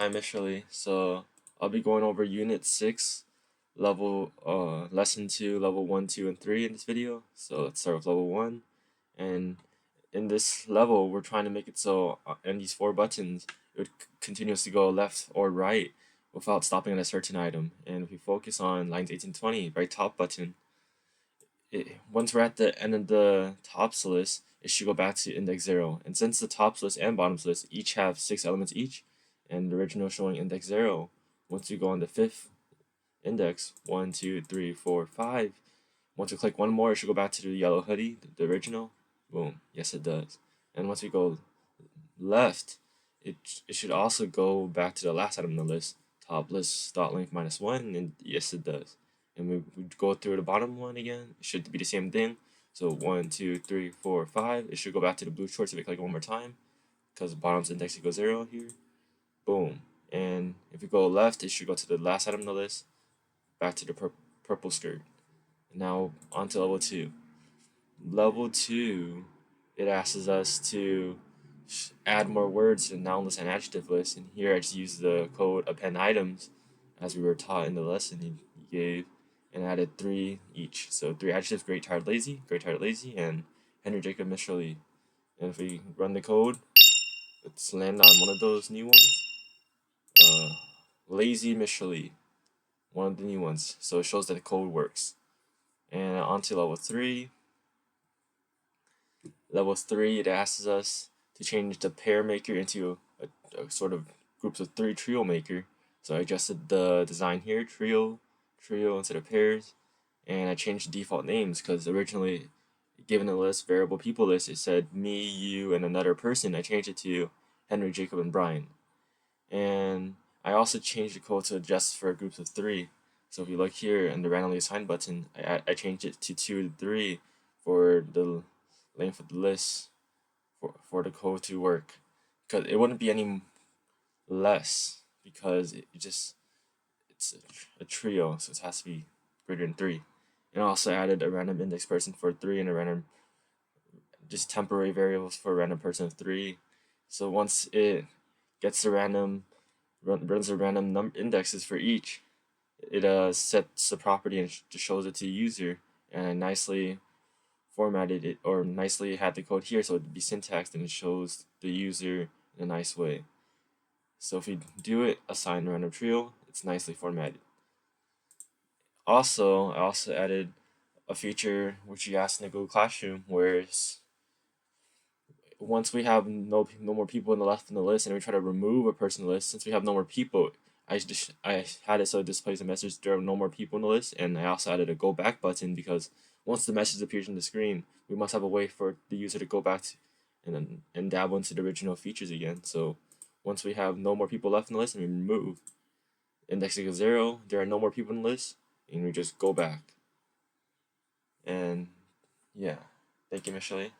Hi, Mr.Li. So I'll be going over Unit 6, Lesson 2, Level 1, 2, and 3 in this video. So let's start with Level 1. And in this level, we're trying to make it so on these four buttons, it would continuously go left or right without stopping at a certain item. And if we focus on lines 18 to 20, right top button, once we're at the end of the tops list, it should go back to index 0. And since the tops list and bottoms list each have 6 elements each, and the original showing index 0, once you go on the fifth index, 1, 2, 3, 4, 5, once you click one more, it should go back to the yellow hoodie, the original. Boom. Yes, it does. And once we go left, it should also go back to the last item on the list, top list dot length -1, and yes, it does. And we go through the bottom one again, it should be the same thing. So 1, 2, 3, 4, 5. It should go back to the blue shorts if we click one more time, because bottom's index equals 0 here. Boom. And if we go left, it should go to the last item on the list, back to the purple skirt. And now on to level 2. Level 2, it asks us to add more words to the noun list and adjective list. And here I just use the code append items as we were taught in the lesson he gave, and added 3 each. So 3 adjectives: great, tired, lazy, and Henry, Jacob, Mr.Li. And if we run the code, let's land on one of those new ones. Lazy Mr.Li, one of the new ones. So it shows that the code works. And on to level 3. Level 3, it asks us to change the pair maker into a sort of groups of 3 trio maker. So I adjusted the design here, trio instead of pairs, and I changed the default names because originally, given the list, variable people list, it said me, you, and another person. I changed it to Henry, Jacob, and Brian. And I also changed the code to adjust for groups of 3. So if you look here in the randomly assigned button, I changed it to 2 to 3 for the length of the list for the code to work, because it wouldn't be any less, because it's a trio, so it has to be greater than 3. And I also added a random index person for 3 and a random just temporary variables for a random person of 3. So once it gets the runs the random indexes for each, it sets the property and just shows it to the user, and I nicely formatted it, or nicely had the code here so it'd be syntaxed and it shows the user in a nice way. So if we do it, assign random trio, it's nicely formatted. I also added a feature which you asked in the Google Classroom, where once we have no more people in the list, and we try to remove a person in the list, since we have no more people, I had it so it displays a message there are no more people in the list, and I also added a go back button, because once the message appears on the screen, we must have a way for the user to go back and dabble into the original features again. So once we have no more people left in the list and we remove index equals 0, there are no more people in the list, and we just go back. And yeah, thank you, Mr.Li.